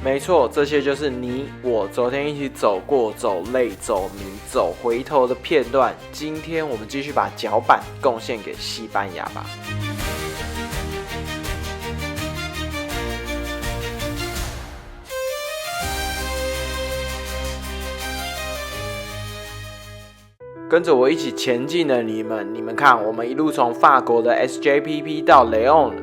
没错，这些就是你我昨天一起走过、走累、走迷、走回头的片段。今天我们继续把脚板贡献给西班牙吧。跟着我一起前进的你们看，我们一路从法国的 SJPP 到雷昂了。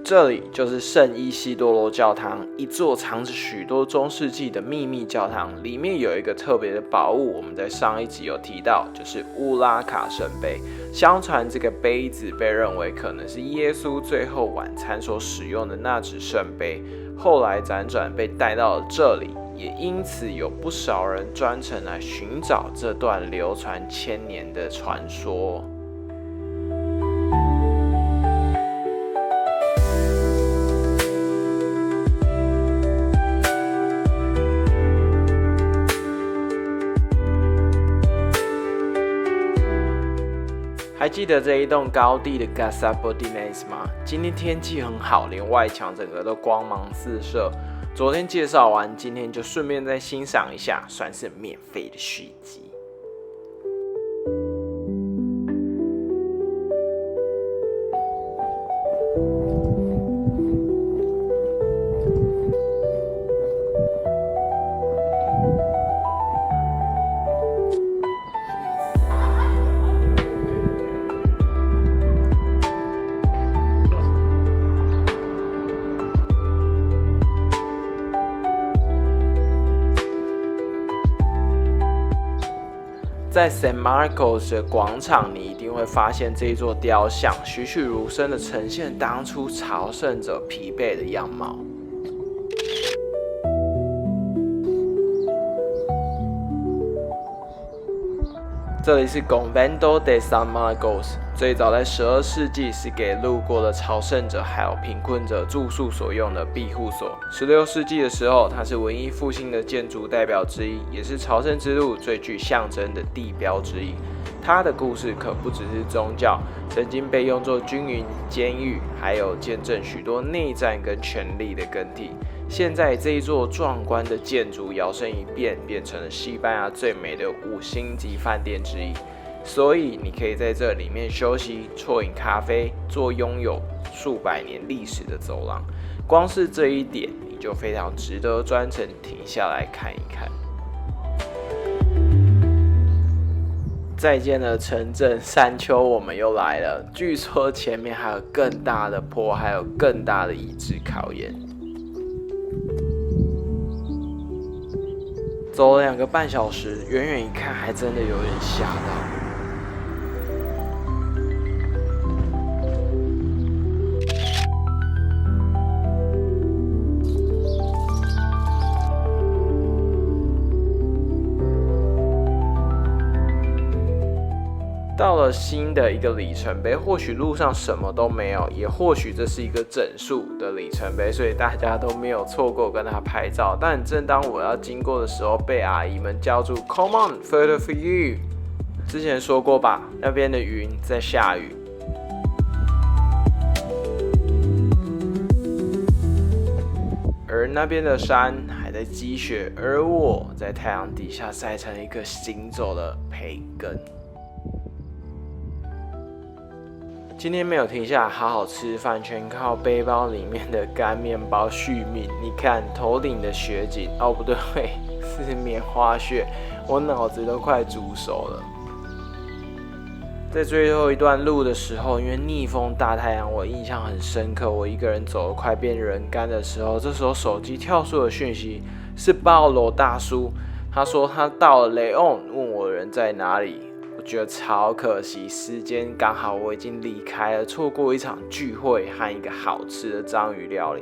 这里就是圣伊西多罗教堂，一座藏着许多中世纪的秘密教堂，里面有一个特别的宝物，我们在上一集有提到，就是乌拉卡圣杯。相传这个杯子被认为可能是耶稣最后晚餐所使用的那只圣杯，后来辗转被带到了这里，也因此有不少人专程来寻找这段流传千年的传说。还记得这一栋高地的 Casa Bodinés 吗？今天天气很好，连外墙整个都光芒四射。昨天介绍完，今天就顺便再欣赏一下，算是免费的续集。在 San Marcos 的广场，你一定会发现这一座雕像栩栩如生地呈现当初朝圣者疲惫的样貌。这里是 Convento de San Marcos， 最早在12世纪是给路过的朝圣者还有贫困者住宿所用的庇护所。16世纪的时候，它是文艺复兴的建筑代表之一，也是朝圣之路最具象征的地标之一。它的故事可不只是宗教，曾经被用作军营、监狱，还有见证许多内战跟权力的更替。现在这一座壮观的建筑摇身一变，变成了西班牙最美的5星级饭店之一。所以你可以在这里面休息、啜饮咖啡，坐拥有数百年历史的走廊。光是这一点，你就非常值得专程停下来看一看。再见了城镇山丘，我们又来了。据说前面还有更大的坡，还有更大的意志考验。走了2个半小时，远远一看还真的有点吓到。到了新的一个里程碑，或许路上什么都没有，也或许这是一个整数的里程碑，所以大家都没有错过跟他拍照。但正当我要经过的时候，被阿姨们叫住 "Come on, photo for you"。之前说过吧，那边的云在下雨，而那边的山还在积雪，而我在太阳底下晒成一个行走的培根。今天没有停下来好好吃饭，全靠背包里面的干面包续命。你看头顶的雪景，哦不对，是棉花屑，我脑子都快煮熟了。在最后一段路的时候，因为逆风大太阳，我印象很深刻。我一个人走得快变人干的时候，这时候手机跳出的讯息是鲍罗大叔，他说他到了雷昂，问我人在哪里。我觉得超可惜，时间刚好我已经离开了，错过一场聚会和一个好吃的章鱼料理，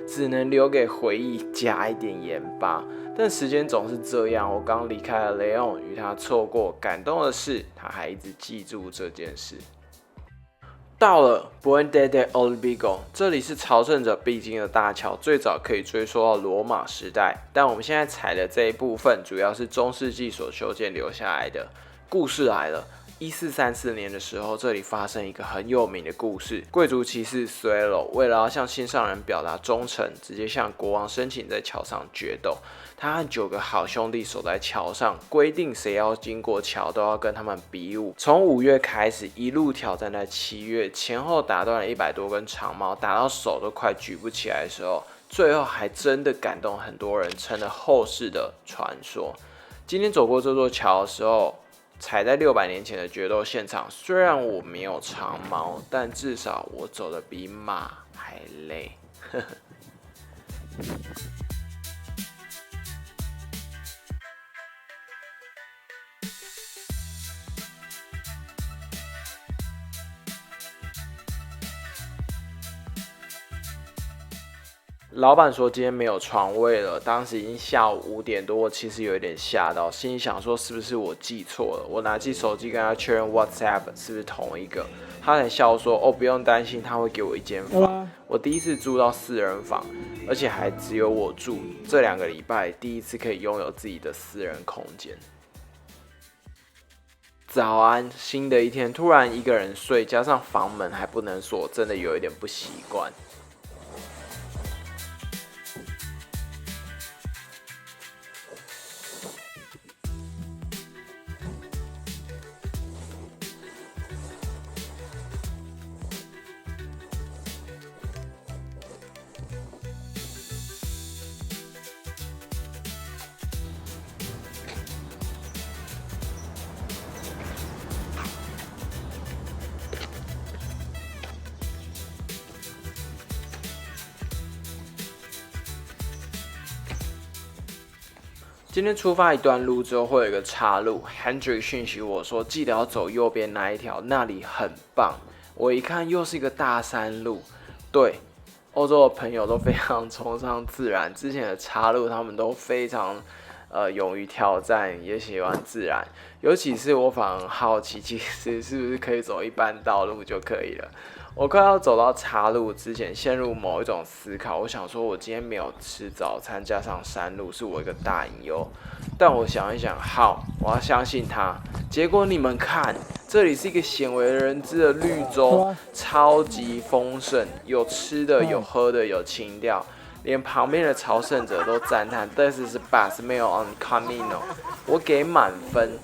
只能留给回忆加一点盐巴。但时间总是这样，我刚离开了雷昂，与他错过。感动的是，他还一直记住这件事。到了 Puente de Olvigo， 这里是朝圣者必经的大桥，最早可以追溯到罗马时代，但我们现在踩的这一部分主要是中世纪所修建留下来的。故事来了1434年的时候，这里发生一个很有名的故事。贵族骑士 Suelo 为了要向心上人表达忠诚，直接向国王申请在桥上决斗。他和9个好兄弟守在桥上，规定谁要经过桥都要跟他们比武。从5月开始，一路挑战到7月，前后打断了100多根长矛，打到手都快举不起来的时候，最后还真的感动很多人，成了后世的传说。今天走过这座桥的时候，踩在600年前的决斗现场，虽然我没有长矛，但至少我走得比马还累。老板说今天没有床位了，当时已经下午5点多，我其实有一点吓到，心里想说是不是我记错了？我拿起手机跟他确认 WhatsApp 是不是同一个，他才笑说哦不用担心，他会给我一间房。我第一次住到4人房，而且还只有我住，这2个礼拜第一次可以拥有自己的私人空间。早安，新的一天，突然一个人睡，加上房门还不能锁，真的有一点不习惯。今天出发一段路之后会有一个岔路 ，Hendrik 讯息我说记得要走右边那一条，那里很棒。我一看又是一个大山路，对，欧洲的朋友都非常崇尚自然，之前的岔路他们都非常勇于挑战，也喜欢自然。尤其是我反而很好奇，其实是不是可以走一般道路就可以了？我快要走到岔路之前，陷入某一种思考。我想说，我今天没有吃早餐，加上山路是我一个大隐忧。但我想一想，好，我要相信他。结果你们看，这里是一个鲜为人知的绿洲，超级丰盛，有吃的，有喝的，有情调。连旁边的朝圣者都赞叹 "This is best meal on Camino"， 我给满分。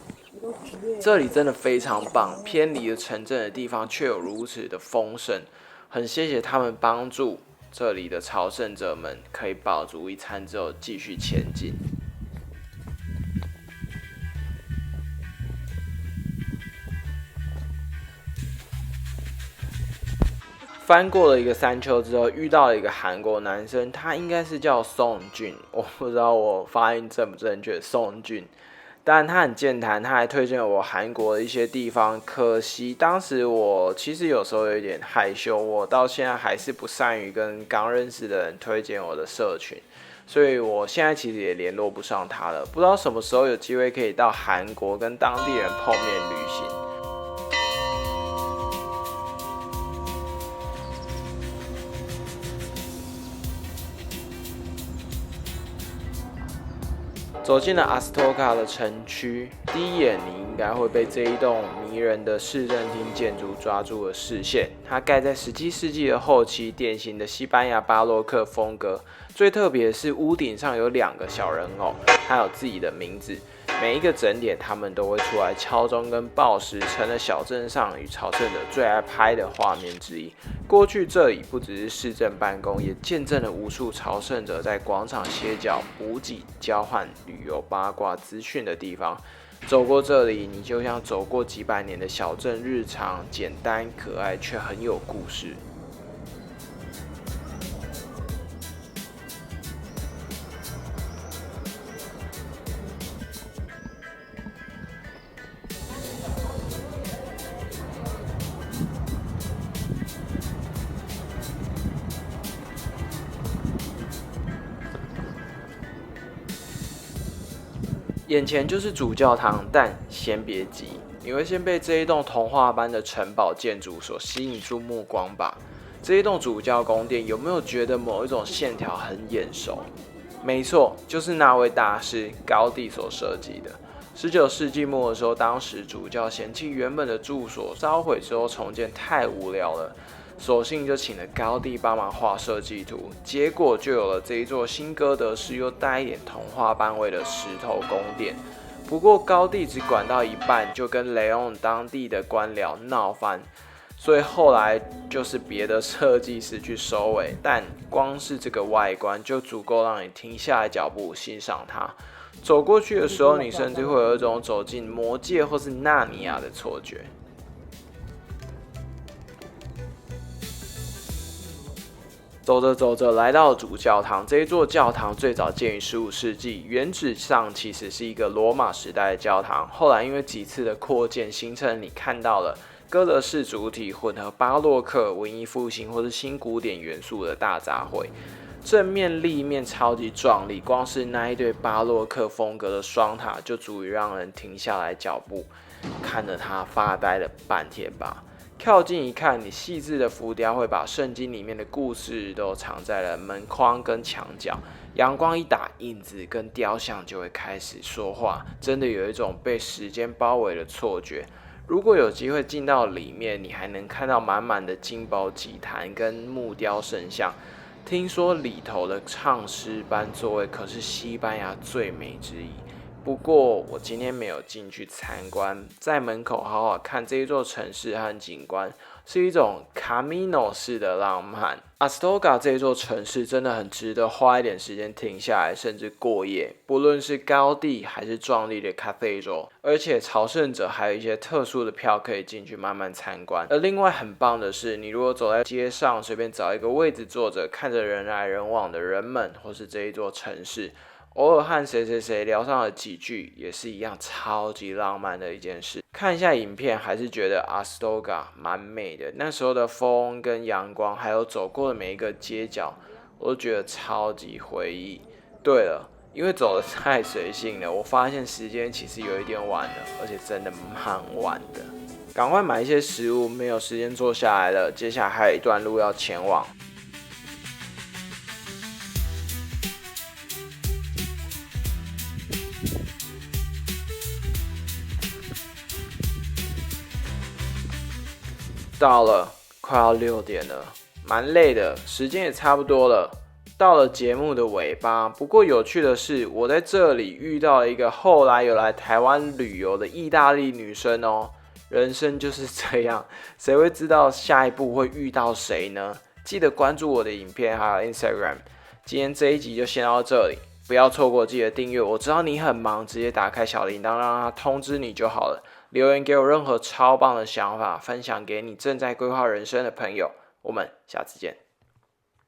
这里真的非常棒，偏离了城镇的地方却有如此的丰盛，很谢谢他们帮助这里的朝圣者们可以饱足一餐之后继续前进。翻过了一个山丘之后，遇到了一个韩国男生，他应该是叫宋俊，我不知道我发音正不正确，宋俊。当然他很健谈，他还推荐我韩国的一些地方。可惜当时我其实有时候有点害羞，我到现在还是不善于跟刚认识的人推荐我的社群，所以我现在其实也联络不上他了。不知道什么时候有机会可以到韩国跟当地人碰面旅行。走进了阿斯托卡的城区，第一眼你应该会被这一栋迷人的市政厅建筑抓住了视线。它盖在17世纪的后期，典型的西班牙巴洛克风格。最特别的是屋顶上有2个小人偶，它有自己的名字。每一个整点，他们都会出来敲钟跟报时，成了小镇上与朝圣者最爱拍的画面之一。过去这里不只是市政办公，也见证了无数朝圣者在广场歇脚、补给、交换旅游八卦资讯的地方。走过这里，你就像走过几百年的小镇日常，简单可爱却很有故事。眼前就是主教堂，但先别急，你会先被这一栋童话般的城堡建筑所吸引住目光吧。这一栋主教宫殿有没有觉得某一种线条很眼熟？没错，就是那位大师高第所设计的。19世纪末的时候，当时主教嫌弃原本的住所烧毁之后重建太无聊了，索性就请了高第帮忙画设计图，结果就有了这一座新哥德式又带一点童话般味的石头宫殿。不过高第只管到一半，就跟雷昂当地的官僚闹翻，所以后来就是别的设计师去收尾。但光是这个外观就足够让你停下来脚步欣赏它。走过去的时候，你甚至会有一种走进魔界或是纳尼亚的错觉。走着走着，来到了主教堂。这一座教堂最早建于15世纪，原址上其实是一个罗马时代的教堂，后来因为几次的扩建，形成你看到了哥德式主体混合巴洛克、文艺复兴或是新古典元素的大杂烩。正面立面超级壮丽，光是那一对巴洛克风格的双塔就足以让人停下来脚步，看着它发呆了半天吧。靠近一看，你细致的浮雕会把圣经里面的故事都藏在了门框跟墙角。阳光一打，影子跟雕像就会开始说话，真的有一种被时间包围的错觉。如果有机会进到里面，你还能看到满满的金宝祭坛跟木雕圣像。听说里头的唱诗班座位可是西班牙最美之一。不过我今天没有进去参观，在门口好好看这一座城市和景观，是一种 Camino 式的浪漫。Astorga 这一座城市真的很值得花一点时间停下来，甚至过夜。不论是高地还是壮丽的 Cathedral， 而且朝圣者还有一些特殊的票可以进去慢慢参观。而另外很棒的是，你如果走在街上，随便找一个位置坐着，看着人来人往的人们，或是这一座城市，偶尔和谁谁谁聊上了几句，也是一样超级浪漫的一件事。看一下影片，还是觉得 Astorga 蛮美的。那时候的风跟阳光，还有走过的每一个街角，我都觉得超级回忆。对了，因为走得太随性了，我发现时间其实有一点晚了，而且真的蛮晚的。赶快买一些食物，没有时间坐下来了。接下来还有一段路要前往。到了，快要6点了，蛮累的，时间也差不多了。到了节目的尾巴，不过有趣的是，我在这里遇到了一个后来有来台湾旅游的意大利女生哦。人生就是这样，谁会知道下一步会遇到谁呢？记得关注我的影片还有 Instagram。今天这一集就先到这里，不要错过，记得订阅。我知道你很忙，直接打开小铃铛，让它通知你就好了。留言给我任何超棒的想法，分享给你正在规划人生的朋友。我们下次见。